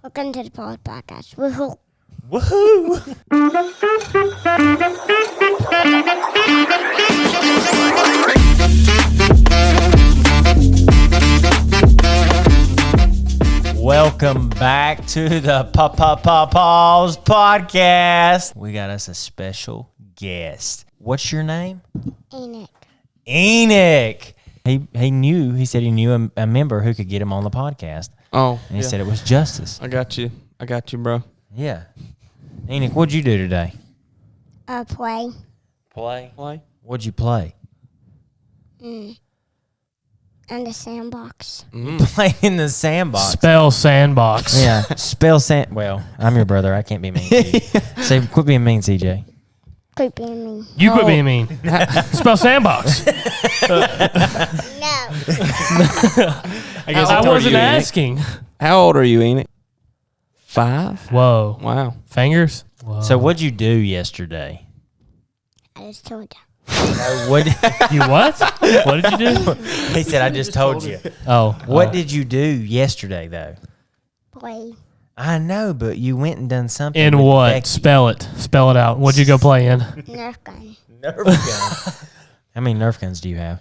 Welcome to the podcast. Woohoo! Woohoo! Welcome back to the Paws podcast. We got us a special guest. What's your name? Enoch. He said he knew a member who could get him on the podcast. Oh, and he said it was Justice. I got you, bro. Yeah. Enoch, what'd you do today? Play. Play? What'd you play? And the sandbox. Play in the sandbox. Spell sandbox. Yeah. Spell sand. Well, I'm your brother. I can't be mean to you. Say, quit being mean, CJ. Quit being mean. You quit being mean. Spell sandbox. No. I wasn't asking. How old are you, Enoch? 5? Whoa. Wow. Fingers? Whoa. So what'd you do yesterday? I just told you. You what? What did you do? He said, I just told you. Oh. What did you do yesterday, though? Play. I know, but you went and done something. In with what? Becky. Spell it. Spell it out. What'd you go play in? Nerf gun. Nerf gun. How many Nerf guns do you have?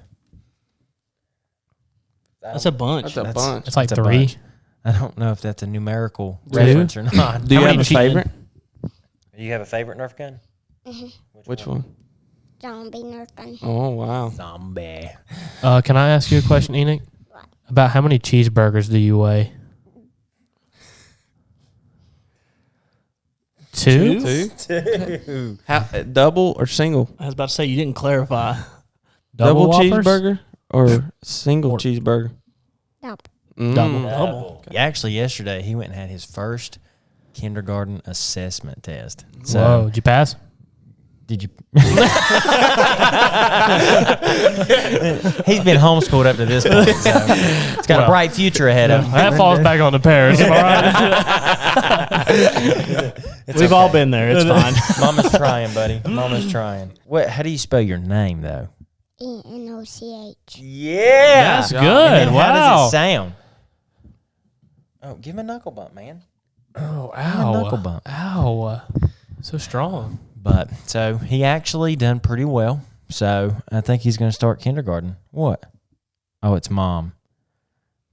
That's a bunch. That's a bunch. It's like That's a 3. bunch. I don't know if that's a numerical reference or not. Do you How have many a favorite? Do you have a favorite Nerf gun? Mm-hmm. Which one? Zombie Nerf gun. Oh, wow. Zombie. Can I ask you a question, Enoch? About how many cheeseburgers do you weigh? 2? 2? How, double or single? I was about to say, you didn't clarify. Double Whoppers? cheeseburger or single cheeseburger? Nope. Double. Yeah, actually, yesterday, he went and had his first kindergarten assessment test. So, Whoa. Did you pass? did you? He's been homeschooled up to this point, so it's got a bright future ahead of him. That falls back on the parents. Am I right? We've all been there. It's fine. Mama's trying, buddy. Mama's trying. What? How do you spell your name, though? ENOCH. Yeah, That's good. And then Wow. How does it sound? Oh, give him a knuckle bump, man. Oh, Give him a knuckle ow. bump. Ow. So strong. But so he actually done pretty well. So I think he's going to start kindergarten. What? Oh, it's Mom.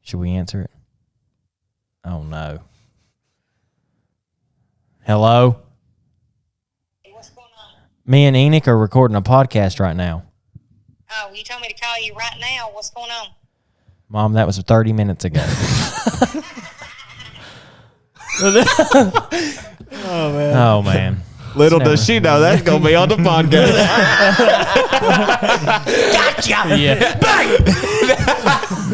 Should we answer it? Oh no. Hello. What's going on? Me and Enoch are recording a podcast right now. Oh, you told me to call you right now. What's going on? Mom, that was 30 minutes ago. Oh man. Little does she know that's going to be on the podcast. Gotcha. Yeah. Bang.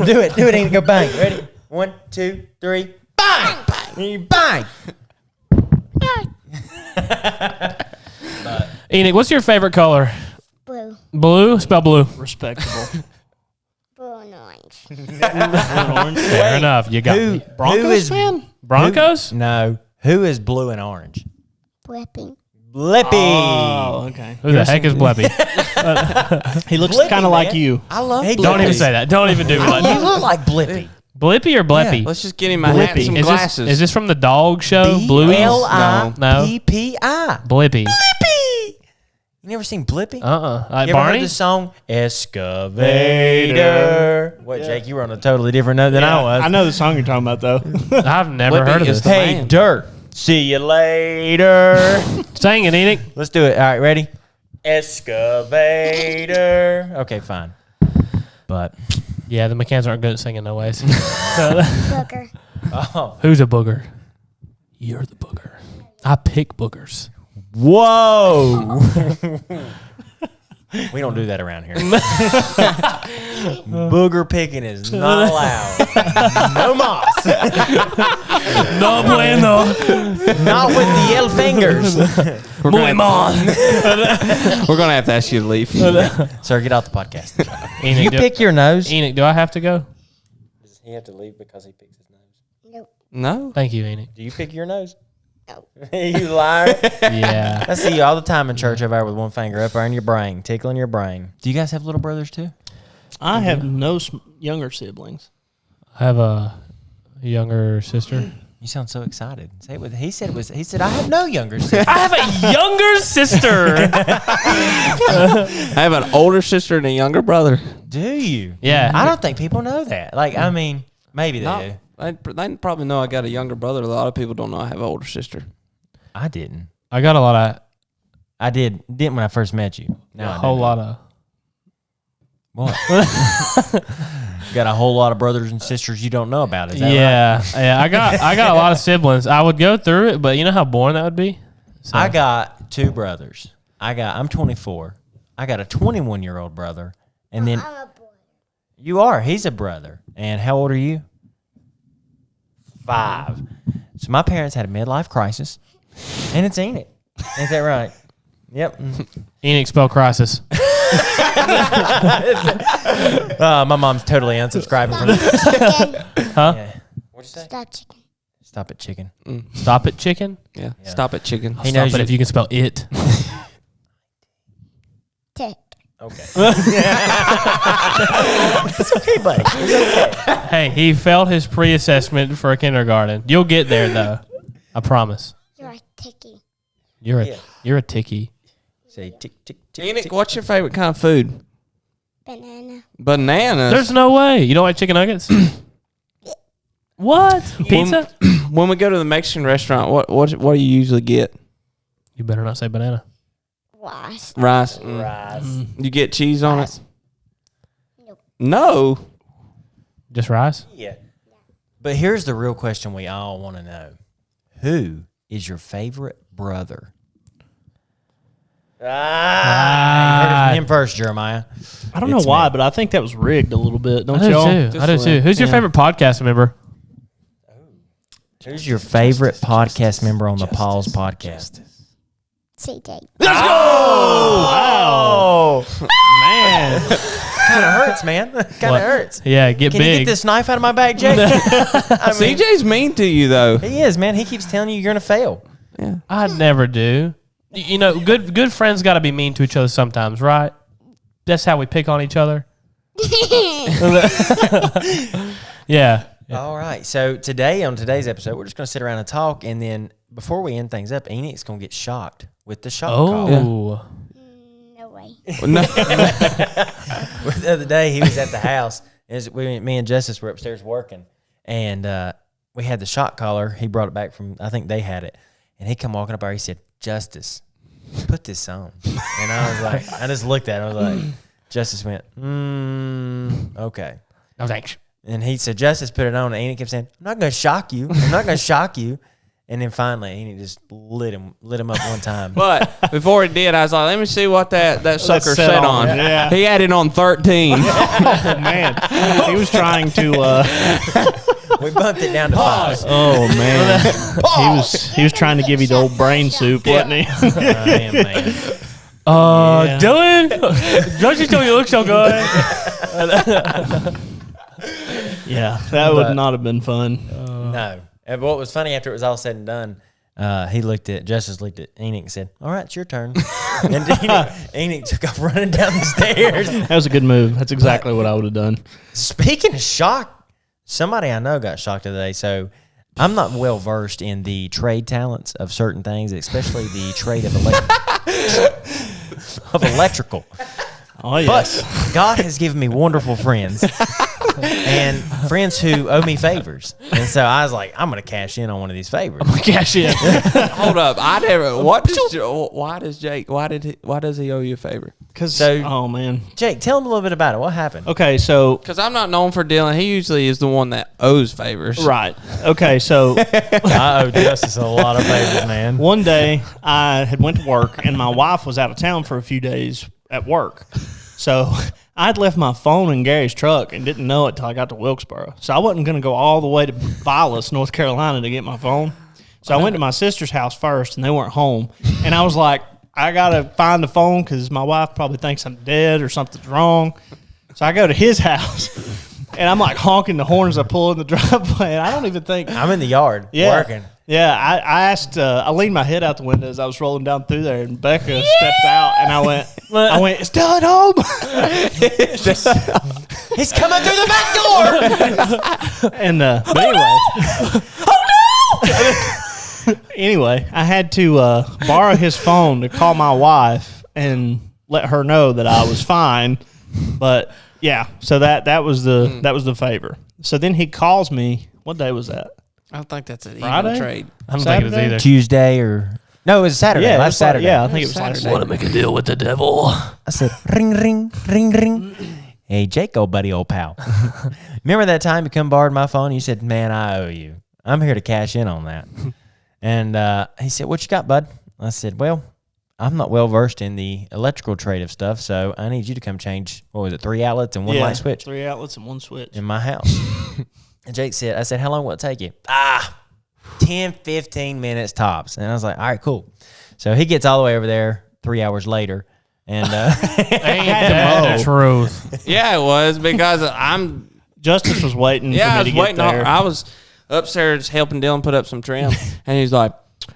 Do it, Enoch. Go bang. Ready? 1, 2, 3. Bang. Bang. Bang. Enoch, what's your favorite color? Blue. Blue? Spell blue. Respectable. Blue and orange. Orange. Fair enough. You got me. Broncos who is fan? Broncos? No. Who is blue and orange? Blippy. Blippy. Oh, okay. Who the heck is Bleppy? He looks Blippy, kind of like man. you. I love Hey, Blippy. Don't even say that. Don't even do me like You that. look like Blippy. Blippy or Bleppy? Let's just get him a hat and some Is glasses. this this from the dog show? Bluey's? B-L-I-P-P-I. Blippy. Blippy. You never seen Blippy? Like You ever Barney? heard the song Excavator? What, Jake? You were on a totally different note than I was. I know the song you're talking about, though. I've never Blippy heard of is this. the Hey, man. Dirt. See you later. Sing it, Enoch. Let's do it. All right, ready? Excavator. Okay, fine. But, Yeah, the McCanns aren't good at singing no ways. Booger. oh, Who's a booger? You're the booger. I pick boogers. whoa. We don't do that around here. Booger picking is not allowed. No moss. No bueno. Not with the yellow fingers. Muy mal. We're going to have to ask you to leave. Sir, get off the podcast. Enoch, You pick your nose. Enoch, do I have to go? Does he have to leave because he picks his nose? Nope. No? Thank you, Enoch. Do you pick your nose? No. You liar. Yeah. I see you all the time in church over there with one finger up there in your brain, tickling your brain. Do you guys have little brothers too? I have no younger siblings. I have a younger sister. You sound so excited. Say it with. He said I have no younger sister. I have a younger sister. I have an older sister and a younger brother. Do you? Yeah. I don't think people know that. Like, I mean, maybe they No, do. they probably know I got a younger brother. A lot of people don't know I have an older sister. I didn't. I got a lot of I didn't when I first met you. No, a whole lot of. What? Got a whole lot of brothers and sisters you don't know about. Is that right? Yeah. I got a lot of siblings. I would go through it, but you know how boring that would be. So. I got 2 brothers. I'm 24. I got a 21-year-old brother, and then I'm a boy. you are. He's a brother. And how old are you? 5. So my parents had a midlife crisis, and it's Enoch. Ain't that right? Yep. Enoch spell crisis. My mom's totally unsubscribing from this. Chicken. Huh? Yeah. What'd you say? Stop chicken. Stop it, chicken. Stop it, chicken. Yeah. Stop it, chicken. He Stop knows it you. if you can spell it. Tick. Okay. It's okay, buddy. It's okay. Hey, he failed his pre-assessment for a kindergarten. You'll get there though. I promise. You're a ticky. You're a ticky. Say tick, tick, tick, Enoch, tick. what's your favorite kind of food? Banana. Bananas. There's no way. You don't like chicken nuggets? What? Pizza? When we go to the Mexican restaurant, what do you usually get? You better not say banana. Rice. Rice. Rice. You get cheese on it? Nope. No. Just rice? Yeah. But here's the real question we all want to know. Who is your favorite brother? You heard it from him first, Jeremiah. I don't know It's why, me. but I think that was rigged a little bit. Don't I do y'all? too. I do too. Who's your favorite podcast member? Who's your favorite podcast member on the Paul's podcast? CJ. Oh, Man. kind of hurts, man. Kind What? of hurts. Yeah, get Can you big. get this knife out of my bag, Jake? I mean, CJ's mean to you, though. he is, man. He keeps telling you you're gonna fail. Yeah. I never do. You know, good friends got to be mean to each other sometimes, right? That's how we pick on each other. Yeah. All right. So today, on today's episode, we're just gonna sit around and talk, and then before we end things up, Enoch's gonna get shocked with the shock collar. Oh. No way. No. The other day, he was at the house. Me and Justice were upstairs working, and we had the shot collar. He brought it back from, I think they had it, and he come walking up there. He said, "Justice, put this on." And I was like, I just looked at him. I was like, Justice went, okay. I was like, And he said, Justice, put it on. And Enoch kept saying, I'm not going to shock you. I'm not going to shock you. And then finally, Enoch just lit him up one time. But before he did, I was like, let me see what that sucker set set on. on. Yeah. He had it on 13. Man. He was trying to We bumped it down to 5. oh man. He was trying to give you the old brain soup, wasn't he? Man. Yeah. Dylan, don't you tell me you look so good? Yeah. That would not have been fun. No. And what was funny after it was all said and done, Justice looked at Enoch and said, all right, it's your turn. And Enoch took off running down the stairs. That was a good move. That's exactly what I would have done. Speaking of shock, somebody I know got shocked today. So I'm not well versed in the trade talents of certain things, especially the trade of electrical. Oh yes. But God has given me wonderful friends and friends who owe me favors. And so I was like, I'm going to cash in on one of these favors. Cash in. Hold up. I never. Why does he owe you a favor? Oh man. Jake, tell him a little bit about it. What happened? Okay, so Because I'm not known for dealing. He usually is the one that owes favors. right. Okay, so I owe Justice a lot of favors, man. one day I had went to work and my wife was out of town for a few days at work. So I'd left my phone in Gary's truck and didn't know it till I got to Wilkesboro. So I wasn't going to go all the way to Vilas, North Carolina to get my phone. So I went to my sister's house first and they weren't home. And I was like, I got to find the phone because my wife probably thinks I'm dead or something's wrong. So I go to his house and I'm like honking the horn as I pull in the driveway. And I don't even think I'm in the yard working. Yeah, I asked. I leaned my head out the window as I was rolling down through there, and Becca stepped out, and I went, "Is Dylan home?" He's coming through the back door. And but anyway, Anyway, I had to borrow his phone to call my wife and let her know that I was fine. But yeah, so that was the favor. So then he calls me. What day was that? I don't think that's an Friday? even trade. I don't think it was Saturday? either. Tuesday or no, it was Saturday. Yeah, Last Saturday. Yeah, I think it was Saturday. Saturday. Make a deal with the devil. I said, ring, ring, ring, ring. Hey, Jake, old buddy, old pal. Remember that time you come borrowed my phone? You said, man, I owe you. I'm here to cash in on that. And he said, what you got, bud? I said, well, I'm not well versed in the electrical trade of stuff, so I need you to come change, 3 outlets and one light switch 3 outlets and 1 switch. in my house. And Jake said, I said, how long will it take you? 10, 15 minutes tops. And I was like, all right, cool. So he gets all the way over there 3 hours later. And Ain't that the truth? Yeah, it was because Justice was waiting Yeah, I for was me to waiting. get there. I was upstairs helping Dylan put up some trim, and he's like,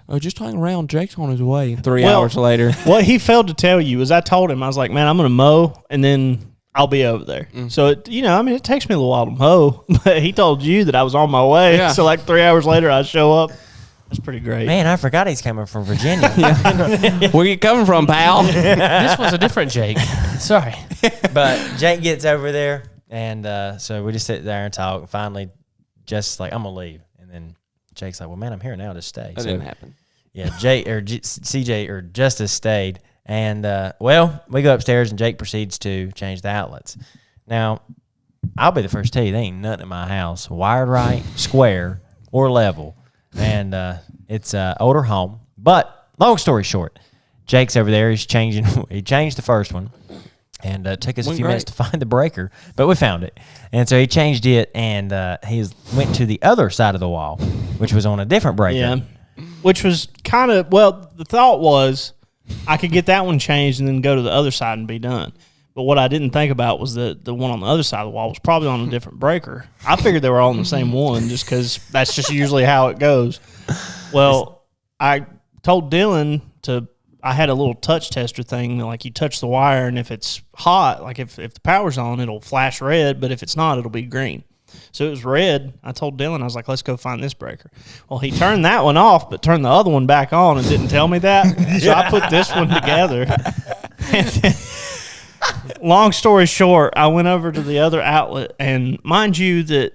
"Oh, just hang around. Jake's on his way." 3 hours later, What he failed to tell you is I told him, I was like, man, I'm going to mow and then I'll be over there. So, it takes me a little while to mow, but he told you that I was on my way. Yeah. So, like 3 hours later, I show up. That's pretty great. man, I forgot he's coming from Virginia. where you coming from, pal? This was a different Jake. Sorry. But Jake gets over there, and so we just sit there and talk. And finally, Jess like, I'm going to leave. And then Jake's like, well, man, I'm here now to stay. That didn't happen. Yeah, CJ or Justice stayed. And, we go upstairs, and Jake proceeds to change the outlets. Now, I'll be the first to tell you, there ain't nothing in my house wired right, square, or level. And it's an older home. But long story short, Jake's over there. He changed the first one. And it took us a few minutes to find the breaker. But we found it. And so he changed it, and he went to the other side of the wall, which was on a different breaker. Yeah. Which was kind of, the thought was I could get that one changed and then go to the other side and be done. But what I didn't think about was that the one on the other side of the wall was probably on a different breaker. I figured they were all on the same one just because that's just usually how it goes. Well, I told Dylan I had a little touch tester thing, like you touch the wire, and if it's hot, like if the power's on, it'll flash red, but if it's not, it'll be green. So it was red. I told Dylan, I was like, let's go find this breaker. Well, he turned that one off, but turned the other one back on and didn't tell me that. So I put this one together. And then, long story short, I went over to the other outlet, and mind you that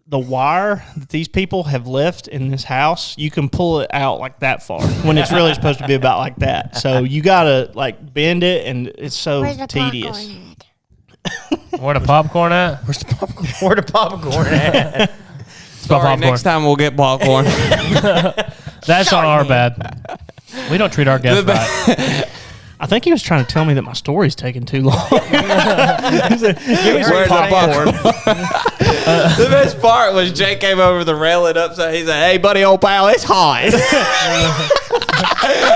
the wire that these people have left in this house, you can pull it out like that far when it's really supposed to be about like that. So you got to like bend it, and it's so Where's the tedious. popcorn at? Where the popcorn at? Where's the popcorn? Where the popcorn at? Sorry, popcorn. next time we'll get popcorn. That's on our bad. We don't treat our guests right. I think he was trying to tell me that my story's taking too long. He said, "Give me some Where's the popcorn." The best part was Jake came over the railing upside. He said, "Hey, buddy, old pal, it's hot."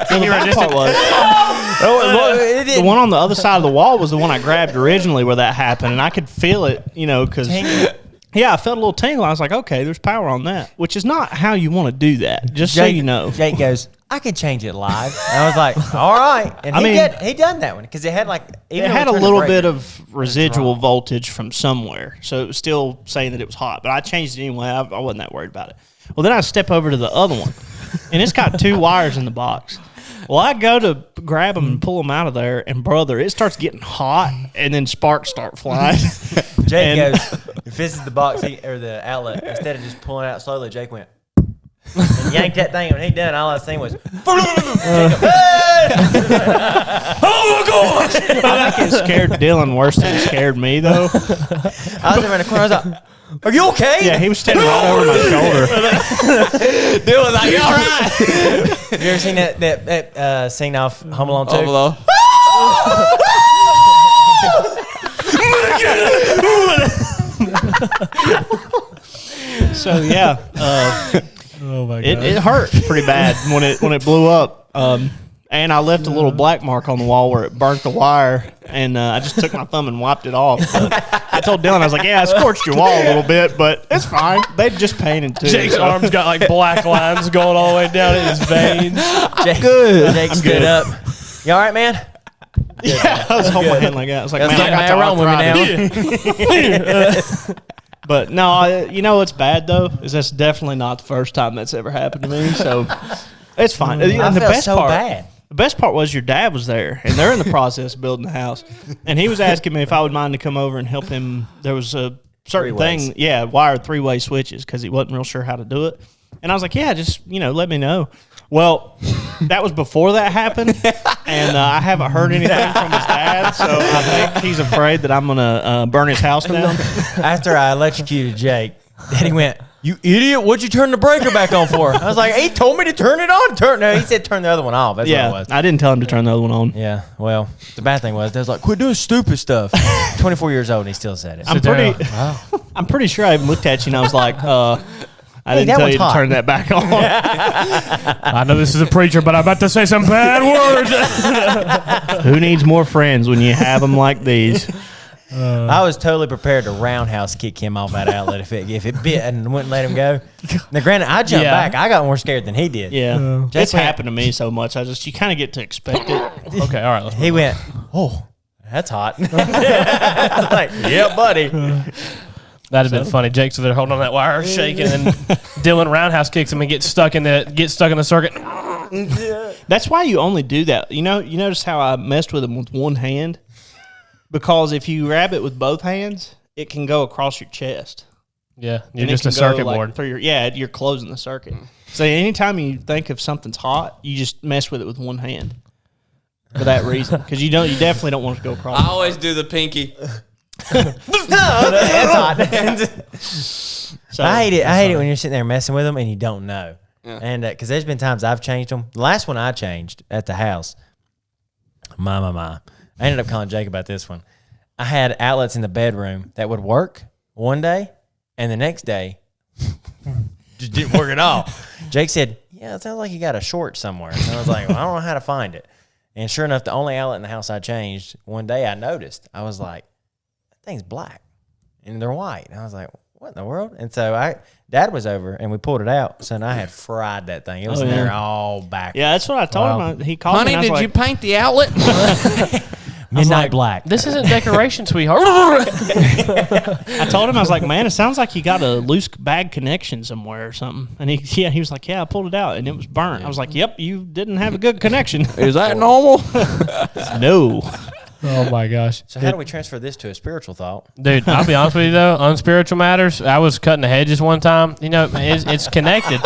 The bad part was, the one on the other side of the wall was the one I grabbed originally where that happened, and I could feel it, because yeah, I felt a little tingle. I was like, okay, there's power on that, which is not how you want to do that. Just so you know, Jake goes, I can change it live. And I was like, all right. And he done that one because it had it had a little bit of residual voltage from somewhere, so it was still saying that it was hot. But I changed it anyway. I wasn't that worried about it. Well, then I step over to the other one, and it's got 2 wires in the box. Well, I go to grab them and pull them out of there, and brother, it starts getting hot, and then sparks start flying. Jake goes, if this is the box or the outlet, instead of just pulling it out slowly, Jake went and yanked that thing. When he done, all I seen was, Oh my gosh! I think it scared Dylan worse than it scared me, though. I was over in the corner. I was like, are you okay? Yeah, he was standing right over my shoulder. Dylan's like, "You all right?" Have you ever seen that scene off Home Alone 2? Hello. So yeah, Oh my god. it hurt pretty bad when it blew up. And I left a little black mark on the wall where it burnt the wire, and I just took my thumb and wiped it off. But I told Dylan, I was like, yeah, I scorched your wall a little bit, but it's fine. They just painted too. Jake's so. arms got like black lines going all the way down in his veins. Jake stood up. You all right, man? Yeah, I was holding my hand like that. I was like, That's man, I got wrong with me arthritis. But no, you know what's bad though is that's definitely not the first time that's ever happened to me. So it's fine. I And the felt best so part, bad. the best part was your dad was there, and they're in the process of building the house, and he was asking me if I would mind to come over and help him. There was a certain thing, wired 3-way switches because he wasn't real sure how to do it, and I was like, yeah, just let me know. Well, that was before that happened, and I haven't heard anything from his dad, so I think he's afraid that I'm gonna burn his house down. After I electrocuted Jake, then he went, "You idiot! What'd you turn the breaker back on for?" I was like, "He told me to turn it on." No, he said turn the other one off. That's what it was. I didn't tell him to turn the other one on. Yeah. Well, the bad thing was, they was like, "Quit doing stupid stuff." 24 years old, and he still said it. I'm pretty sure I even looked at you and I was like, I didn't that tell one's you to hot. turn that back on. I know this is a preacher, but I'm about to say some bad words. Who needs more friends when you have them like these? I was totally prepared to roundhouse kick him off that outlet if it bit and wouldn't let him go. Now, granted, I jumped back. I got more scared than he did. Yeah. Jake It's happened to me so much. You kind of get to expect it. Okay, all right. Let's He went, "Oh, that's hot." I was like, "Yeah, buddy." That'd have been funny. Jake's there holding on that wire, shaking, and Dylan roundhouse kicks him and gets stuck in the circuit. That's why you only do that. You notice how I messed with him with one hand? Because if you grab it with both hands, it can go across your chest. Yeah, you're And it just a can go, circuit like, board. through you're closing the circuit. So anytime you think if something's hot, you just mess with it with one hand. For that reason, because you definitely don't want it to go across. I always do the pinky. That's hot. So, I hate it. I hate it when you're sitting there messing with them and you don't know. Yeah. And because there's been times I've changed them. The last one I changed at the house, my. I ended up calling Jake about this one. I had outlets in the bedroom that would work one day, and the next day just didn't work at all. Jake said, "Yeah, it sounds like you got a short somewhere." And I was like, "Well, I don't know how to find it." And sure enough, the only outlet in the house I changed, one day I noticed. I was like, "That thing's black, and they're white." And I was like, "What in the world?" And so Dad was over, and we pulled it out. So I had fried that thing. It was in there all back. yeah, that's what I told him. He called Honey, me. And I was did you like, paint the outlet? Midnight black. This isn't decoration, sweetheart. I told him, I was like, man, it sounds like you got a loose bag connection somewhere or something. And he was like, yeah, I pulled it out and it was burnt. I was like, yep, you didn't have a good connection. Is that normal? No. Oh my gosh. So how do we transfer this to a spiritual thought? Dude, I'll be honest with you though, on spiritual matters, I was cutting the hedges one time. It's connected.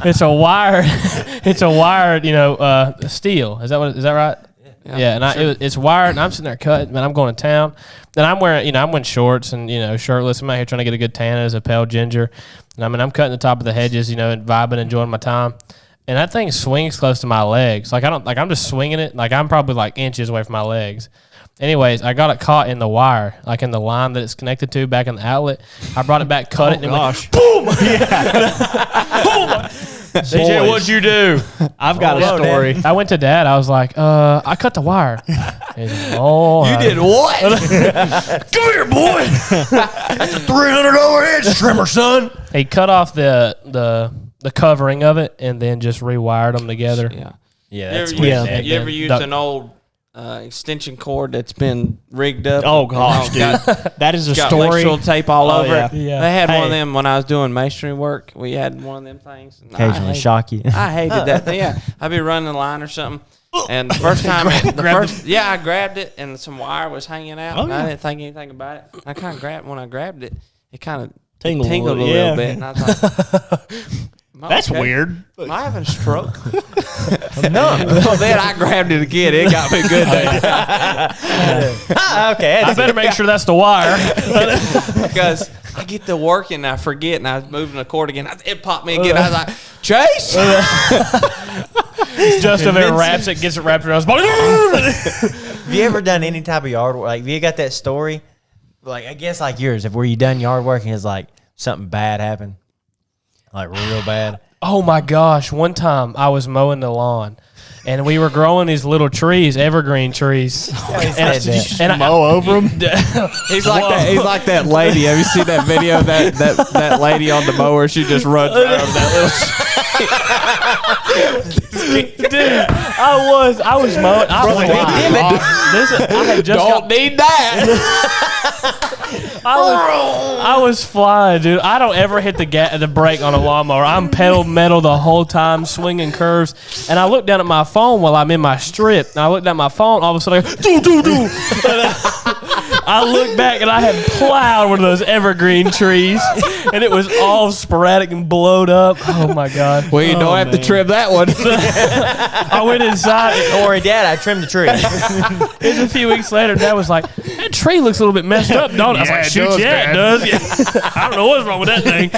It's a wire. It's a wired, steel. Is that right? Yeah, and it's wired, and I'm sitting there cutting, man. I'm going to town, and I'm wearing, I'm wearing shorts and shirtless. I'm out here trying to get a good tan as a pale ginger, and I'm cutting the top of the hedges, and vibing, enjoying my time. And that thing swings close to my legs. I'm just swinging it. Like I'm probably like inches away from my legs. Anyways, I got it caught in the wire, like in the line that it's connected to back in the outlet. I brought it back, cut it, and it went boom! Boom! DJ, what'd you do? I've got a story. I went to Dad. I was like, I cut the wire. He's like, oh, You did what? Come here, boy. That's a $300 hedge trimmer, son. He cut off the covering of it and then just rewired them together. Yeah. Yeah, You that's ever, weird. used, you ever used an old extension cord that's been rigged up? Oh, gosh, dude. That is a Got story. electrical tape all Oh, over yeah. it. Yeah. They had one of Hey. them when I was doing masonry work. We had one of them things. And Occasionally shock you. I hated that thing. Yeah, I'd be running the line or something. And the first time, I grabbed it and some wire was hanging out. Oh, and yeah. I didn't think anything about it. I kind of grabbed when I grabbed it. It kind of Tingled a tingled a little, little yeah. bit, and I was like, "Am I That's okay? weird. Am I having a stroke?" No. Well, then I grabbed it again. It got me good. Okay. I better make sure that's the wire. Because I get to work and I forget, and I was moving the cord again. It popped me again. I was like, "Chase!" Just if it wraps it, gets it wrapped around his body. Have you ever done any type of yard work? Like, have you got that story? Like, I guess like yours, where you done yard work and it's like something bad happened, like real bad. Oh my gosh! One time I was mowing the lawn, and we were growing these little trees, evergreen trees. And I- Mow over them. He's like that. He's like that lady. Have you seen that video? That lady on the mower. She just runs over that little. Dude, I was mowing. I had just Don't need that. I was flying, dude. I don't ever hit the brake on a lawnmower. I'm pedal metal the whole time, swinging curves. And I look down at my phone while I'm in my strip. And I looked at my phone. All of a sudden, I go, do. I look back and I had plowed one of those evergreen trees, and it was all sporadic and blowed up. Oh my god! Well, you don't have to trim that one. I went inside. Don't worry, Dad. I trimmed the tree. It was a few weeks later. Dad was like, "That tree looks a little bit messed up, don't it?" I was like, "Shoot, yeah, it does." Yeah. I don't know what's wrong with that thing.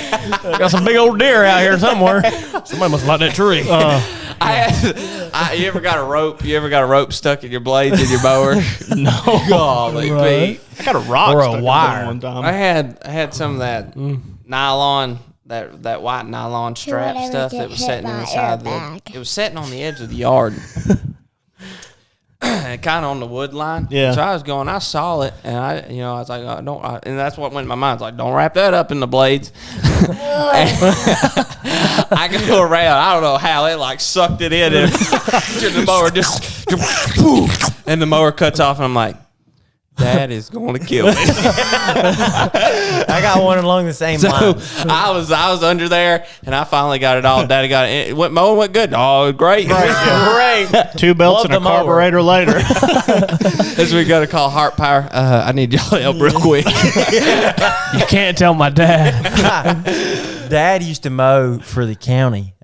Got some big old deer out here somewhere. Somebody must like that tree. You ever got a rope? You ever got a rope stuck in your blades in your mower? No. Golly, Pete. I got a rock Or a stuck in wire. one time. I had some of that nylon, that white nylon strap ever stuff get that was hit sitting by inside airbag? it was sitting on the edge of the yard. And kind of on the wood line. Yeah. So I saw it, and I was like, and that's what went in my mind. It's like, don't wrap that up in the blades. I go around. I don't know how it like sucked it in, and the mower just, and the mower cuts off, and I'm like, that is going to kill me. I got one along the same So lines. I was under there, and I finally got it all. Daddy got it. Mowing went good. Oh, great. Great. 2 belts Love and a the mower. carburetor later. As we got to call Heart Power. I need y'all help real quick. You can't tell my dad. Dad used to mow for the county.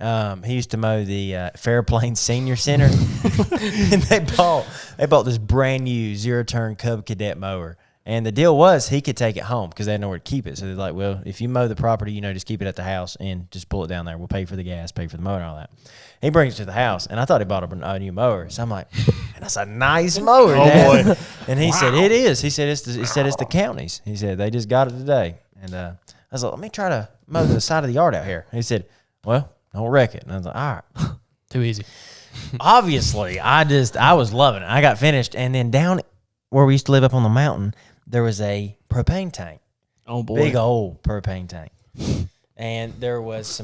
He used to mow the Fairplains Senior Center, and they bought this brand new 0-turn Cub Cadet mower. And the deal was he could take it home because they didn't know where to keep it. So they're like, well, if you mow the property, just keep it at the house and just pull it down there. We'll pay for the gas, pay for the mower and all that. He brings it to the house, and I thought he bought a new mower. So I'm like, man, that's a nice mower, Dad. boy. And he said, it is. He said, it's the county's. He said, they just got it today. And I was like, let me try to mow the side of the yard out here. And he said, well, don't wreck it. And I was like, all right. Too easy. Obviously, I was loving it. I got finished, and then down where we used to live up on the mountain, there was a propane tank. Oh, boy. Big old propane tank. And there was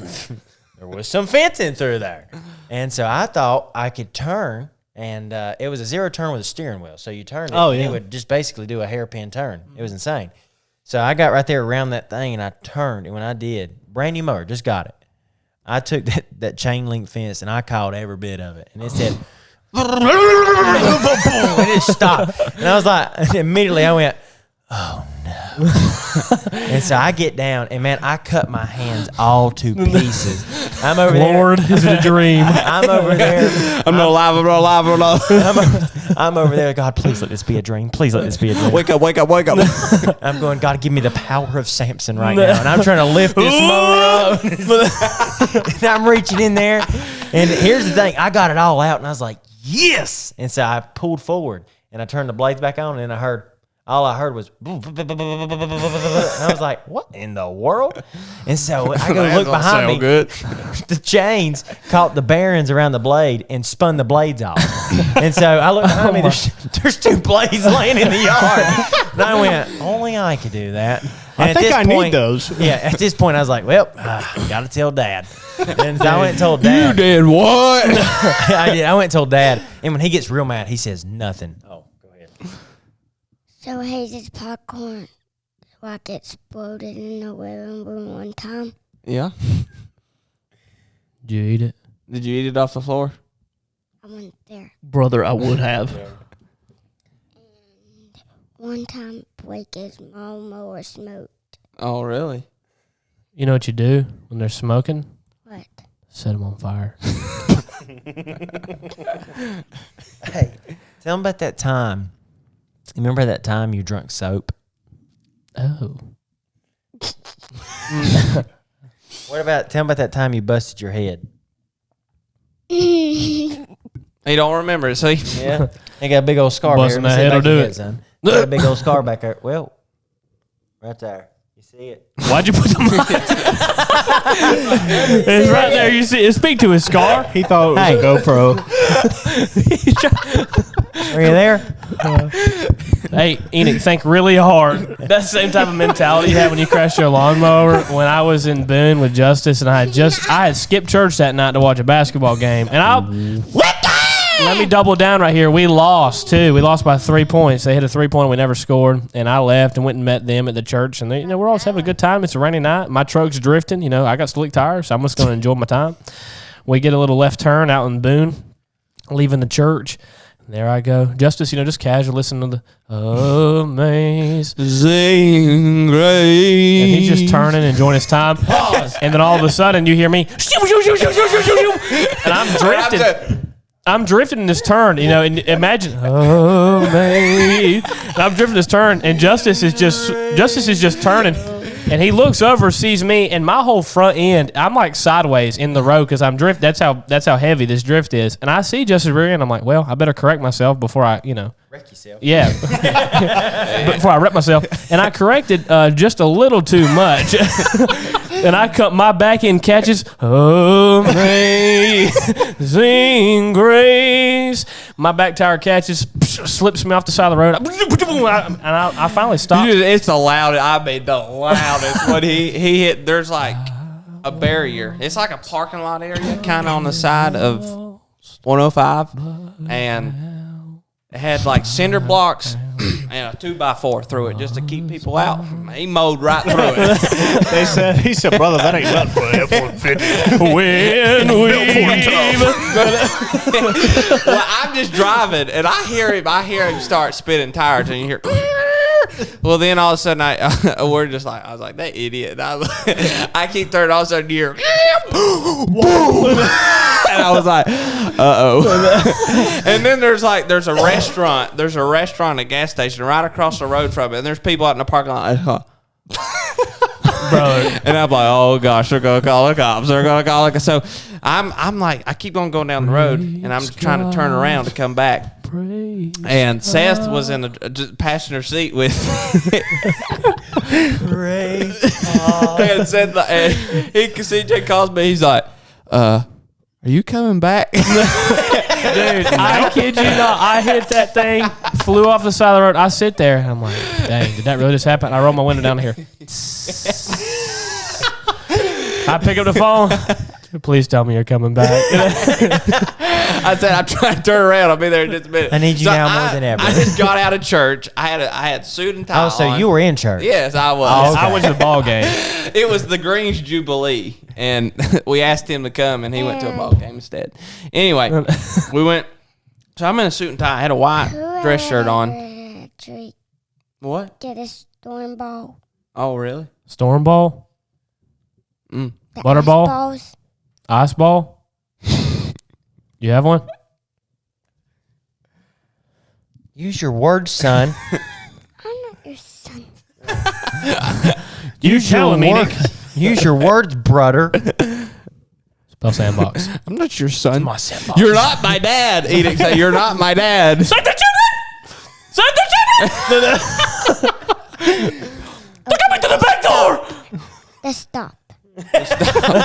some fencing through there. And so I thought I could turn, and it was a 0-turn with a steering wheel. So you turned it, Oh, and yeah. it would just basically do a hairpin turn. It was insane. So I got right there around that thing, and I turned, and when I did, brand new mower, just got it. I took that chain link fence, and I caught every bit of it. And it said, and it stopped. And I was like, immediately I went, oh no. And so I get down, and man, I cut my hands all to pieces. I'm over Lord, there. is it a dream? I'm over there. I'm not alive. I'm over there. God, please let this be a dream. Please let this be a dream. Wake up. I'm going, God, give me the power of Samson right now. And I'm trying to lift this mower up. And I'm reaching in there. And here's the thing. I got it all out, and I was like, yes. And so I pulled forward, and I turned the blades back on, and all I heard was, and I was like, what in the world? And so I go look behind me. Good. The chains caught the bearings around the blade and spun the blades off. And so I look behind me, there's 2 blades laying in the yard. And I went, only I could do that. And I think I need those. Yeah, at this point I was like, well, got to tell Dad. And so I went and told Dad. You did what? I did. I went and told Dad. And when he gets real mad, he says nothing. Oh, go ahead. So Hazel's popcorn like exploded in the living room one time. Yeah. Did you eat it? Did you eat it off the floor? I went there. Brother, I would have. One time Blake's lawnmower smoked. Oh, really? You know what you do when they're smoking? What? Set them on fire. Hey, tell him about that time. Remember that time you drunk soap? Oh. Tell him about that time you busted your head. You don't remember it, see? Yeah. He got a big old scar Busting back that there. head will do it. Son. Got a big old scar back there. Well, right there. You see it? Why'd you put the mic? It's right there. You see it. Speak to his scar. He thought it was Hey. a GoPro. Were you there? Hey, Enoch, think really hard. That's the same type of mentality you have when you crash your lawnmower. When I was in Boone with Justice, and I had skipped church that night to watch a basketball game, and let me double down right here. We lost too. We lost by 3 points. They hit a 3-pointer. We never scored, and I left and went and met them at the church. And they, we're always having a good time. It's a rainy night. My truck's drifting. I got slick tires, so I'm just going to enjoy my time. We get a little left turn out in Boone, leaving the church. There I go. Justice, just casual listening to the Amazing Grace. And he's just turning, enjoying his time. Pause. And then all of a sudden you hear me, and I'm drifting. I'm drifting in this turn, and imagine, and I'm drifting this turn, and Justice is just turning. And he looks over, sees me, and my whole front end, I'm like sideways in the road because I'm drift. That's how heavy this drift is. And I see Justice rear end. I'm like, well, I better correct myself before I, Wreck yourself. Yeah. Before I wreck myself. And I corrected just a little too much. And my back end catches, Amazing Grace. My back tire catches, slips me off the side of the road. And I finally stopped. It's the loudest. I made the loudest. When he hit, there's like a barrier. It's like a parking lot area, kind of on the side of 105. And it had like cinder blocks and a 2x4 through it just to keep people out. He mowed right through it. He said, brother, that ain't nothing for F-150. When we Well, I'm just driving and I hear him start spinning tires and you hear well, then all of a sudden I was like, that idiot. And I keep turning, all of a sudden you hear and I was like, uh-oh. And then there's a restaurant, a gas station right across the road from it, and there's people out in the parking lot. Brother. And I'm like, oh gosh, they're gonna call the cops. So I'm like, I keep going down the road, and I'm trying to turn around to come back. And Seth was in the passenger seat with me. And said, CJ calls me. He's like, are you coming back? Dude, I kid you not. I hit that thing, flew off the side of the road. I sit there, and I'm like, dang, did that really just happen? I roll my window down here. I pick up the phone. Please tell me you're coming back. I said, I'm trying to turn around. I'll be there in just a minute. I need you now more than ever. I just got out of church. I had suit and tie. Oh, so you were in church? Yes, I was. Oh, okay. I went to the ball game. It was the Greens Jubilee, and we asked him to come, and he went to a ball game instead. Anyway, we went. So I'm in a suit and tie. I had a white dress shirt on. What? Get a storm ball. Oh, really? Storm ball? The Butterball? balls. Ice ball? You have one? Use your words, son. I'm not your son. You tell him, Enoch. Use your words, brother. Spell sandbox. I'm not your son. My sandbox. You're not my dad. Enoch said, you're not my dad. Suck the children! Suck the children! Look at me to the back door! Let's stop.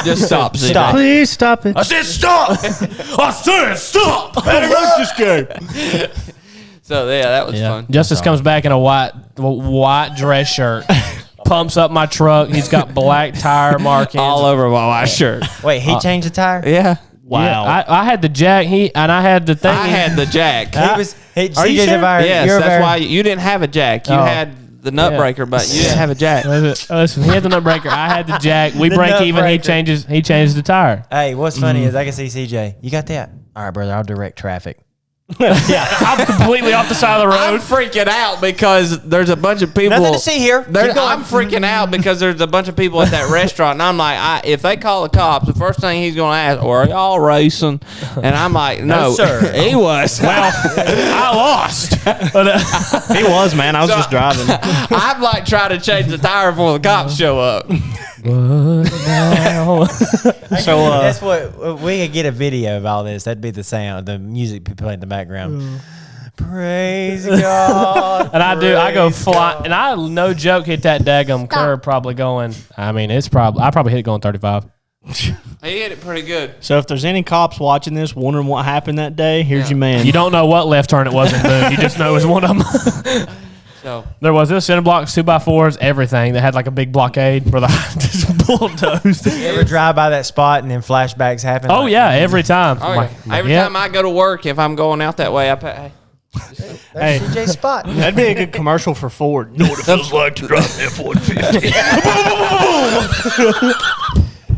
Just stop. Stop. Please stop it. I said stop! I said stop! I don't like this game. So, yeah, that was fun. Justice comes back in a white dress shirt. Pumps up my truck. He's got black tire markings. All over my white shirt. Wait, he changed the tire? Yeah. Wow. Yeah, I had the jack. I had the thing. I had the jack. He was. Are you sure? Yes, that's why you didn't have a jack. You Oh. had the nut breaker, but you didn't have a jack. Listen, he had the nut breaker. I had the jack. We The break nut even. He breaker. changes the tire. Hey, what's funny is I can see CJ. You got that? All right, brother. I'll direct traffic. I'm completely off the side of the I'm road. freaking out because there's a bunch of people. Nothing to see here. Keep going. I'm freaking out because there's a bunch of people at that restaurant, and I'm like, if they call the cops, the first thing he's going to ask, are y'all racing? And I'm like, no, sir. He was. Well, I lost. He was, man. I was just driving. I'm like trying to change the tire before the cops show up. So, That's what we could get a video of all this. That'd be the sound, the music playing in the background. Praise God. And I go Praise fly, God. and I no joke hit that daggum curb probably going. I mean, I probably hit it going 35. He hit it pretty good. So if there's any cops watching this wondering what happened that day, here's your man. You don't know what left turn it was in Boone. You just know it was one of them. So There was this SANDBOX 2x4s, everything. They had like a big blockade where the just bulldozed. You ever drive by that spot and then flashbacks happen? Oh yeah, every time. oh, I'm yeah. like, Every yeah. time I go to work, if I'm going out that way, I pay. Hey. That's CJ's spot. That'd be a good commercial for Ford. You know what it feels like to drive an F-150.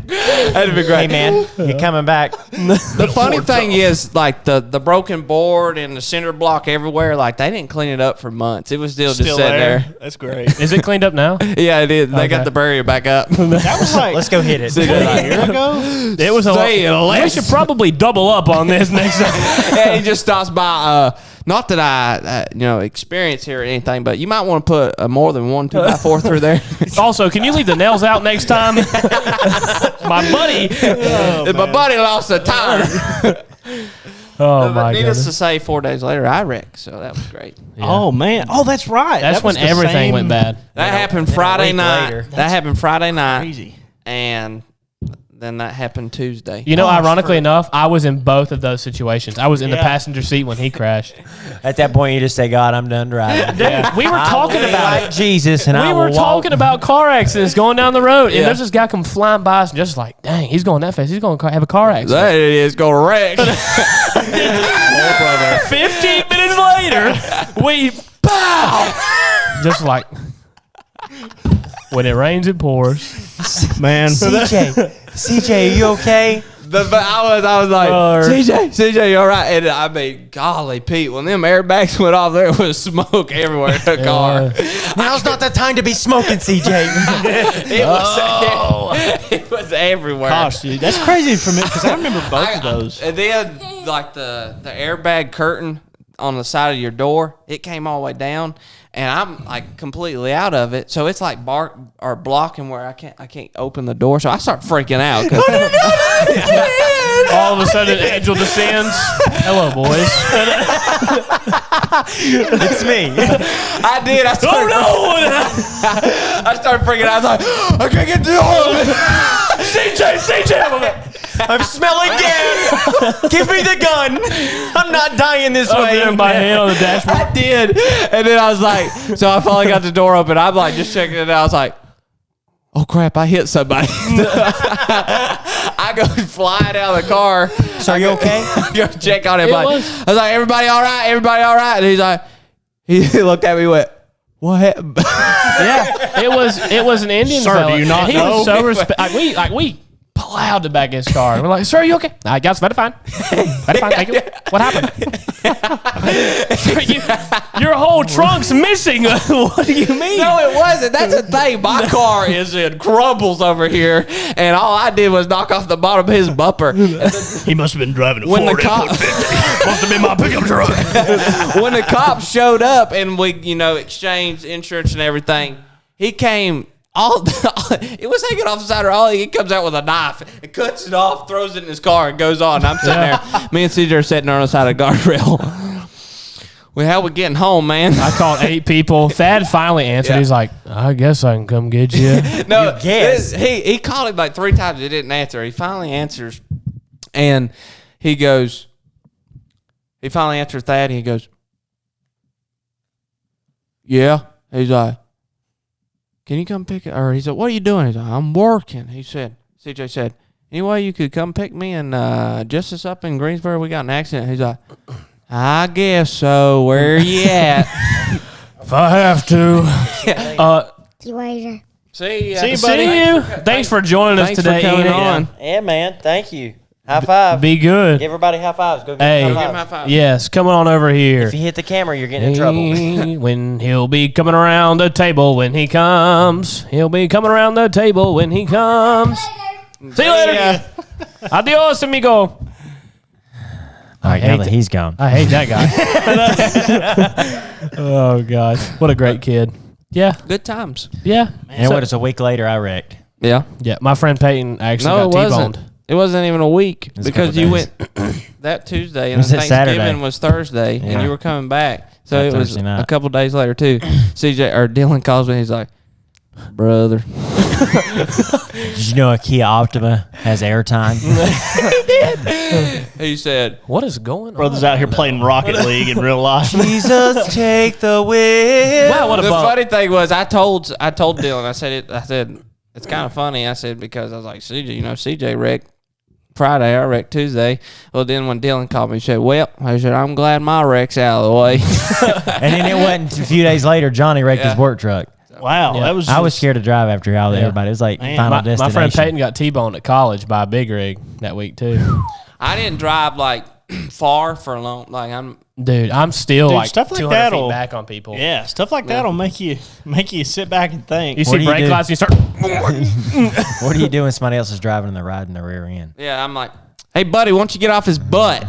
That'd be great. Hey man, you're coming back. The funny thing is, like the broken board and the cinder block everywhere, like they didn't clean it up for months. It was still just sitting there. That's great. Is it cleaned up now? Yeah, it is. They Okay. got the barrier back up. That was like Let's go hit it. a year ago. It was a Say it lot. We less. should probably double up on this next time. Yeah, he just stops by. Not that I, experience here or anything, but you might want to put more than 1 2x4 through there. Also, can you leave the nails out next time? My buddy. My buddy lost a tire. Oh my Needless god. to say, 4 days later, I wrecked. So that was great. Oh man. Oh, that's right. That's That was when the everything same- went bad. That happened then a Friday week night. later. That happened Friday night, Crazy. and then that happened Tuesday. You know, Oh, ironically sure. enough, I was in both of those situations. I was in the Yeah. passenger seat when he crashed. At that point, you just say, "God, I'm done driving." We were talking about like it. Jesus, and I We will were talking walk. about car accidents going down the road, and Yeah. there's this guy come flying by us, and just like, dang, he's going that fast. He's going to have a car accident. That is going to wreck. 15 minutes later, we pow, just like when it rains, it pours. Man. CJ, are you okay? But I was like, CJ, you all right? And I mean, golly, Pete, when them airbags went off, there was smoke everywhere in the car. Now's not the time to be smoking, CJ. It was everywhere. Gosh, dude, that's crazy for me because I remember both of those. And then, like the airbag curtain on the side of your door, it came all the way down, and I'm like completely out of it. So it's like blocking where I can't open the door. So I start freaking out. All of a sudden, Angel descends. Hello, boys. It's me. I did. I started, I started freaking out. I was like, I can't get through all of it. CJ, I'm smelling gas. Give me the gun. I'm not dying this way. There, my hand on the dashboard. I did. And then I was like, so I finally got the door open. I'm like, just checking it out. I was like, oh crap, I hit somebody. I go flying out of the car. So are you okay? I go check on everybody. was. I was like, everybody all right? Everybody all right? And he's like, he looked at me and went, what happened? Yeah, it was an Indian Sir, fella. do you not and he know? was so we plowed the back of his car. We're like, sir, are you okay? I guess very fine. Very fine, thank you. What happened? Your whole trunk's missing. What do you mean? No, it wasn't. That's the thing. My car is in crumbles over here, and all I did was knock off the bottom of his bumper. He must have been driving a When the Ford cop- F-150. Must have been my pickup truck. When the cops showed up and we, exchanged insurance and everything, he came. It was hanging off the side of all. He comes out with a knife and cuts it off, throws it in his car, and goes on. I'm sitting there. Me and CJ are sitting on the side of the guardrail. Well, how we getting home, man? I called 8 people. Thad finally answered. Yeah. He's like, I guess I can come get you. No, You guess. he called him like 3 times. He didn't answer. He finally answers, and he goes. He finally answers Thad, and he goes, "Yeah." He's like, "Can you come pick it?" Or he said, "What are you doing?" He's like, "I'm working." He said, CJ said, "Any way you could come pick me and Justice up in Greensboro? We got an accident." He's like, "I guess so. Where are you at?" If I have to. See you later. See See you, See buddy. you. Thanks for joining us Thanks today, for coming Enoch. on. Yeah, man. Thank you. High five. Be good. Give everybody high fives. Go give Hey. him Give high him a high five. five. Yes, come on over here. If you hit the camera, you're getting in trouble. When he'll be coming around the table when he comes. He'll be coming around the table when he comes. See you later. Adios, amigo. All right, now hate that that- he's gone. I hate that guy. Oh, gosh. What a great kid. Yeah. Good times. Yeah. And So- what? It's a week later, I wrecked. Yeah. Yeah. My friend Peyton actually No, it got wasn't. T-boned. It wasn't even a week was a because couple you days. went that Tuesday and was that Thanksgiving Saturday. was Thursday and Yeah. you were coming back. So That it was Thursday night. a couple days later too. CJ or Dylan calls me. He's like, "Brother, Did you know a Kia Optima has airtime? He said, What is going on? Brothers out here playing Rocket League in real life. Jesus, take the wheel. Wow, what a the bump. funny thing was, I told Dylan, I said, it's kind of funny. I said, because I was like, CJ wrecked Friday, I wrecked Tuesday. Well, then when Dylan called me, he said, I'm glad my wreck's out of the way. And then it wasn't a few days later, Johnny wrecked his work truck. Wow, that was. I was scared to drive after all everybody. It was like Man. Final My Destination. friend Peyton got T-boned at college by a big rig that week too. I didn't drive like far for a long. Like I'm still like stuff like 200 that'll- feet back on people. Yeah, stuff like that'll make you sit back and think. You What see do you brake do? lights and you start. What do you do when somebody else is driving and they're riding the rear end? Yeah, I'm like, hey buddy, why don't you get off his butt?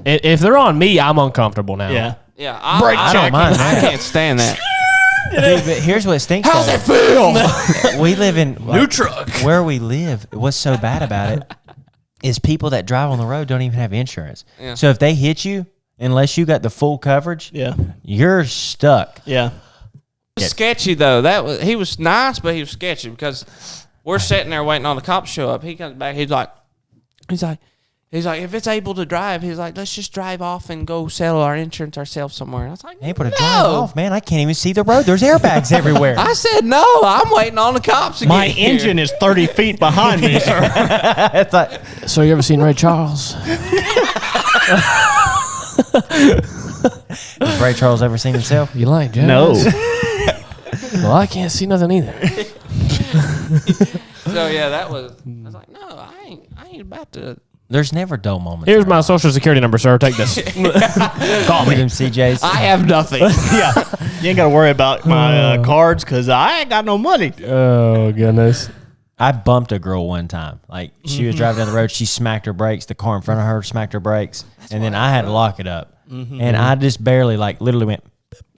If they're on me, I'm uncomfortable now. Yeah. Yeah, I don't mind I that. can't stand that. Dude, but here's what stinks. How's it feel? We live in New truck. where we live. What's so bad about it is people that drive on the road don't even have insurance. Yeah. So if they hit you, unless you got the full coverage, Yeah. you're stuck. Yeah. Sketchy though. He was nice, but he was sketchy because we're sitting there waiting on the cops to show up. He comes back. He's like, if it's able to drive, he's like, let's just drive off and go settle our insurance ourselves somewhere. And I was like, Hey, put a drive off, man. I can't even see the road. There's airbags everywhere. I said no. I'm waiting on the cops to My get here. engine is 30 feet behind me, sir. It's like, So you ever seen Ray Charles? has Ray Charles ever seen himself? You like jazz? No. Well, I can't see nothing either. So yeah, that was. I was like, no, I ain't about to. There's never dull moments. Here's my social security number, sir. Take this. Call me them CJs. I have nothing. Yeah. You ain't got to worry about my cards because I ain't got no money. Oh goodness. I bumped a girl one time. Like she was driving down the road, she smacked her brakes. The car in front of her smacked her brakes, and then I had to lock it up. And I just barely, like, literally went.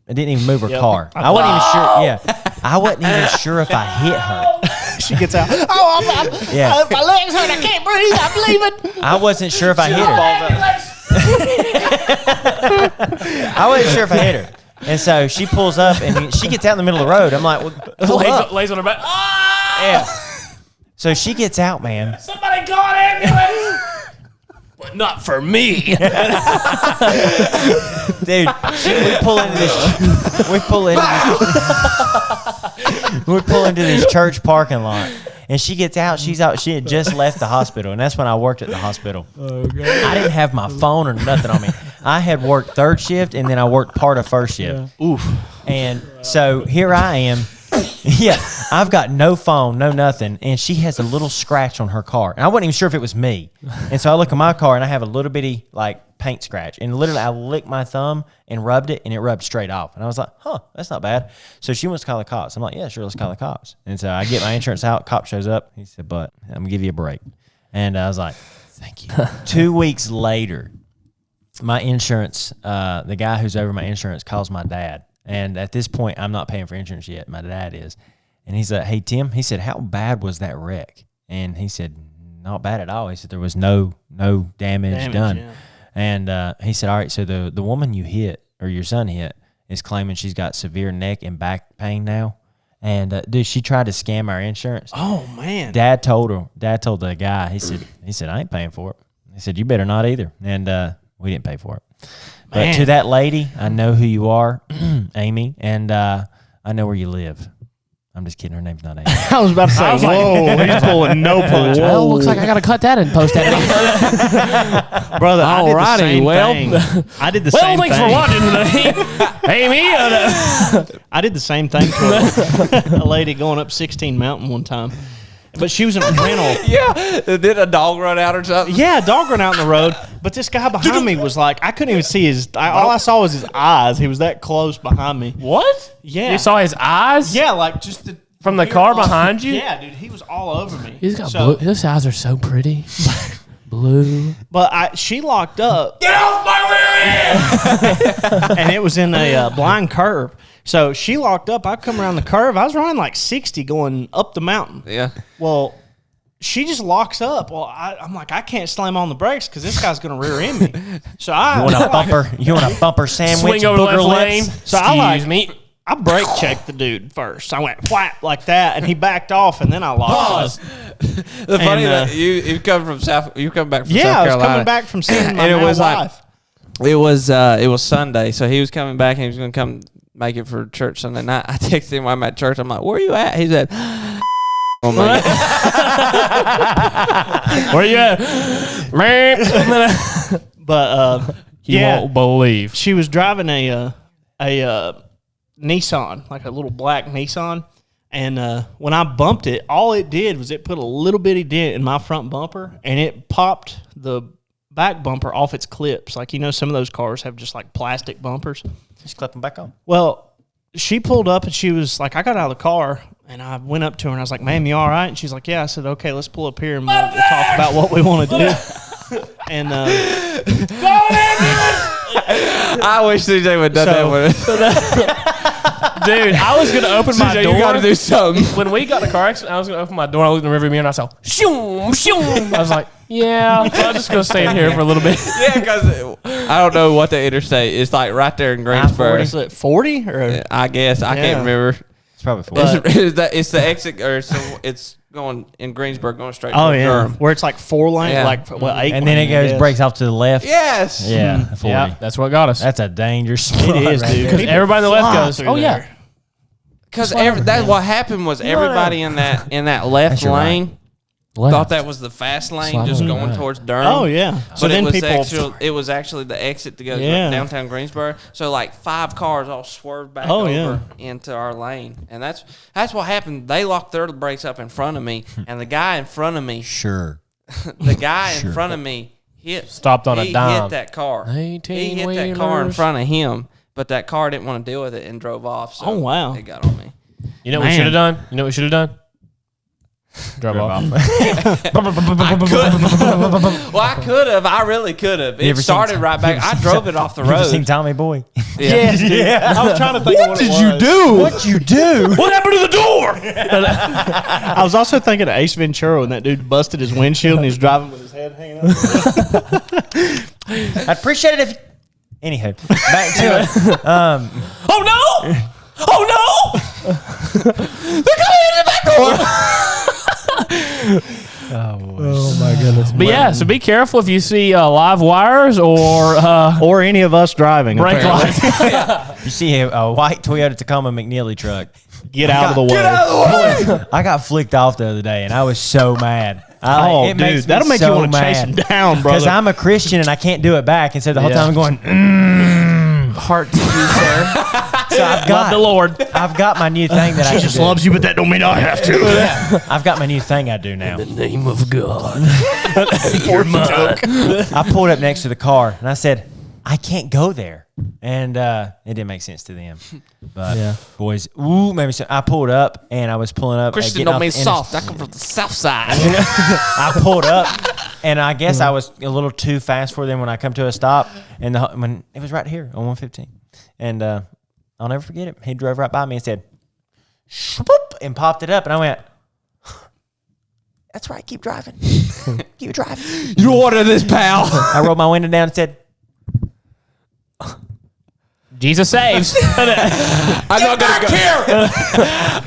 I didn't even move her car. I wasn't even sure. Yeah, I wasn't even sure if I hit her. She gets out. Oh, Yeah, my legs hurt. I can't breathe. I'm leaving. I wasn't sure if I hit her. I wasn't sure if I hit her. And so she pulls up and she gets out in the middle of the road. I'm like, well, pull up. Lays on her back. Yeah. So she gets out, man. Somebody call an ambulance. But not for me. Dude, we pull into this. We pull into this church parking lot, and she gets out. She's out. She had just left the hospital, and that's when I worked at the hospital. Oh, God. I didn't have my phone or nothing on me. I had worked third shift, and then I worked part of first shift. Yeah. Oof. And so here I am. Yeah, I've got no phone, no nothing, and she has a little scratch on her car, and I wasn't even sure if it was me. And so I look at my car, and I have a little bitty like paint scratch, and literally I licked my thumb and rubbed it, and it rubbed straight off. And I was like, "Huh, that's not bad." So she wants to call the cops. I'm like, "Yeah, sure, let's call the cops." And so I get my insurance out. Cop shows up. He said, "But I'm gonna give you a break," and I was like, "Thank you." 2 weeks later, my insurance, the guy who's over my insurance, calls my dad. And at this point, I'm not paying for insurance yet. My dad is. And he's like, "Hey, Tim," he said, "how bad was that wreck?" And he said, "Not bad at all." He said, "There was no damage done." Yeah. And he said, "All right, so the woman you hit, or your son hit, is claiming she's got severe neck and back pain now. And, dude, she tried to scam our insurance. Oh, man. Dad told the guy, he said, "I ain't paying for it." He said, "You better not either." And we didn't pay for it. But Man. to that lady, I know who you are, Amy, and I know where you live. I'm just kidding. Her name's not Amy. I was about to say, whoa, he's pulling no punches. Well, looks like I gotta cut that and post that. Brother, I did the Alrighty, same well. thing. I did the Well, same thanks thing. for watching today, Amy. I did the same thing to a lady going up 16 Mountain one time. But she was in a rental. Yeah. Did a dog run out or something? Yeah, a dog ran out in the road. But this guy behind me was like, I couldn't even see his. All I saw was his eyes. He was that close behind me. What? Yeah. You saw his eyes? Yeah, like just the, From the car behind you? Yeah, dude, he was all over me. He's got So- blue. His eyes are so pretty. Blue. But she locked up, Get off my rear end! and it was in a blind curve. So she locked up. I come around the curve. I was running like 60 going up the mountain. Yeah. Well, she just locks up. Well, I'm like, I can't slam on the brakes because this guy's going to rear end me. So You want a bumper? You want a bumper sandwich? Swing over the booger left lips? lane. So I Excuse me. I brake checked the dude first. I went whap like that, and he backed off, and then I lost. The funny that you come from you come back from South Yeah, I was Carolina. coming back from seeing my And it now was like- wife. It was Sunday, so he was coming back and he was going to come make it for church Sunday night. I texted him while I'm at church. I'm like, "Where are you at?" He said, "Oh my God." Where you at? But You yeah, won't believe. she was driving a Nissan, like a little black Nissan. And when I bumped it, all it did was it put a little bitty dent in my front bumper, and it popped the back bumper off its clips. Like, you know, some of those cars have just like plastic bumpers. Just clip them back on. Well, she pulled up and she was like, I got out of the car and I went up to her and I was like, "Ma'am, you all right?" And she's like, "Yeah." I said, "Okay, let's pull up here and we'll talk about what we want to do." And I wish CJ would have done that with Dude, I was going to open my CJ, door. you got to do something. When we got in a car accident, I was going to open my door. I looked in the rearview mirror and I saw, shoom, shoom. I was like, yeah, I'm just going to stay in here for a little bit. Yeah, because I don't know what the interstate is like right there in Greensboro. is it 40 or I guess I Yeah. can't remember. It's probably four. It's the exit, or it's going in Greensboro, going straight. oh to yeah, Durham. where it's like 4 lane, Yeah. like well 8. And then it lane, I goes guess. breaks off to the left. Yes. Yeah, 40. Yeah, that's what got us. That's a dangerous spot. It is, right dude. there. Because everybody on the left Fly goes, through oh, yeah. there. Because that's what happened was everybody in that left That's your lane thought that was the fast lane, Slide just on going right. towards Durham. Oh yeah. So But then it was people. it was actually the exit to go Yeah. downtown Greensboro. So like 5 cars all swerved back Oh, over yeah. into our lane, and that's what happened. They locked their brakes up in front of me, and the guy in front of me, Sure. the guy in front of me Stopped on a he dime. hit that car. He 18 hit that car in wheelers. front of him, but that car didn't want to deal with it and drove off. So Oh, wow. it got on me. You know what we Man. should have done? You know what we should have done? Drove off. Well, I could have. I really could have. You It ever started seen- right back. I drove it off the You ever road. seen Tommy Boy? Yeah. I was trying to think of what it was. do? What you do? What happened to the door? I was also thinking of Ace Ventura when that dude busted his windshield and he's driving with his head hanging out. I'd appreciate it if. Anywho, back to it. Oh, no! Oh, no! They're coming in the back door! Oh my goodness. But yeah, so be careful if you see live wires or Or any of us driving. brake apparently. lights. You see a white Toyota Tacoma McNeely truck. Get out of the way. I got flicked off the other day, and I was so mad. Oh, dude, that'll make you want to chase him down, Because brother. I'm a Christian and I can't do it back. And so the whole Yeah. time I'm going, Heart to you, sir. so I've Love the Lord. I've got my new thing that I Jesus can do. loves you, but that don't mean I have to. I've got my new thing I do now. Name of God. I pulled up next to the car and I said, I can't go there. And it didn't make sense to them. But boys, maybe so. I pulled up and I was pulling up. Christian getting don't off mean the soft. I come from the south side. I pulled up, and I guess I was a little too fast for them when I come to a stop. And when it was right here on 115, and I'll never forget it. He drove right by me and said, "Swoop," and popped it up, and I went, "That's right, keep driving, keep driving." You don't order this, pal. I rolled my window down and said, Jesus saves. I'm not gonna go.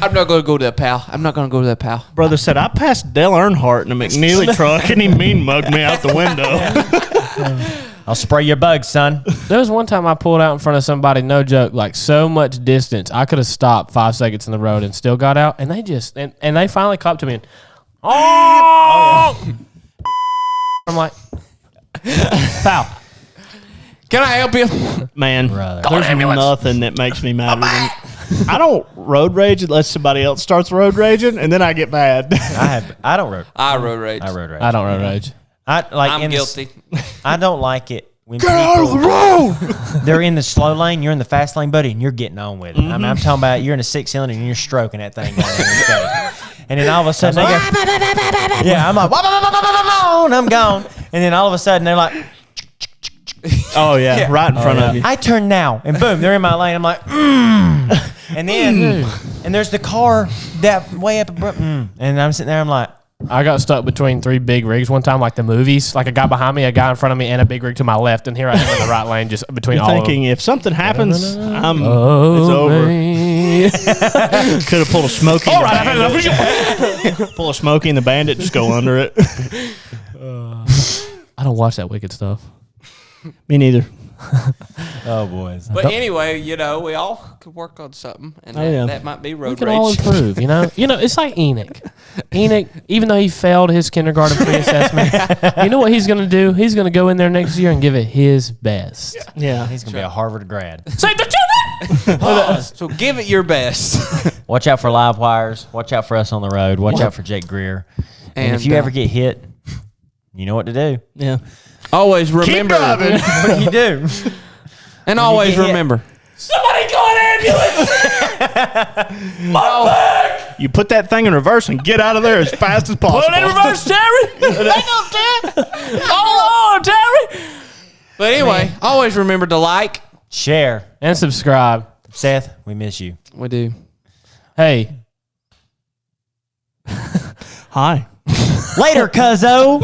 I'm not gonna go to that, pal. I'm not gonna go to that, pal. Brother said, I passed Dale Earnhardt in a McNeely truck and he mean mugged me out the window. "I'll spray your bugs, son." There was one time I pulled out in front of somebody, no joke, like so much distance. I could have stopped 5 seconds in the road and still got out. And they just, and they finally copped to me. And, oh! I'm like, pal. Can I help you? Man, Brother. there's nothing that makes me madder than I don't road rage unless somebody else starts road raging, and then I get mad. I don't road. I road rage. I road rage. I don't road rage. I'm guilty. I don't like it when people out of the road. They're in the slow lane, you're in the fast lane, buddy, and you're getting on with it. I mean, I'm talking about you're in a 6-cylinder and you're stroking that thing down there. And then all of a sudden they go, yeah, I'm like, and I'm gone. And then all of a sudden they're like, Oh yeah, right in front of you. I turn now, and boom, they're in my lane. I'm like, and then and there's the car that way up, and I'm sitting there. I'm like, I got stuck between 3 big rigs one time, like the movies. Like a guy behind me, a guy in front of me, and a big rig to my left. And here I am in the right lane, just between You're all thinking of them. if something happens, it's Oh, over. man. Could have pulled a Smokey. All right, I've had enough. Pull a Smokey and the Bandit, just go under it. I don't watch that wicked stuff. Me neither. Oh, boys. But anyway, you know, we all could work on something, and that might be We road can all rage. improve, you know. It's like Enoch. Enoch, even though he failed his kindergarten pre-assessment, you know what he's going to do? He's going to go in there next year and give it his best. Yeah. He's going to be a Harvard grad. Save the children! So give it your best. Watch out for live wires. Watch out for us on the road. Watch out for Jake Greer. And if you ever get hit, you know what to do. Yeah. Always remember. What do you do? And always remember. Somebody call an ambulance! You put that thing in reverse and get out of there as fast as possible. Put it in reverse, Terry! Hang on, Terry! Hold on, Terry! But anyway, always remember to like. Share. And subscribe. Seth, we miss you. We do. Hey. Hi. Later, cuzzo.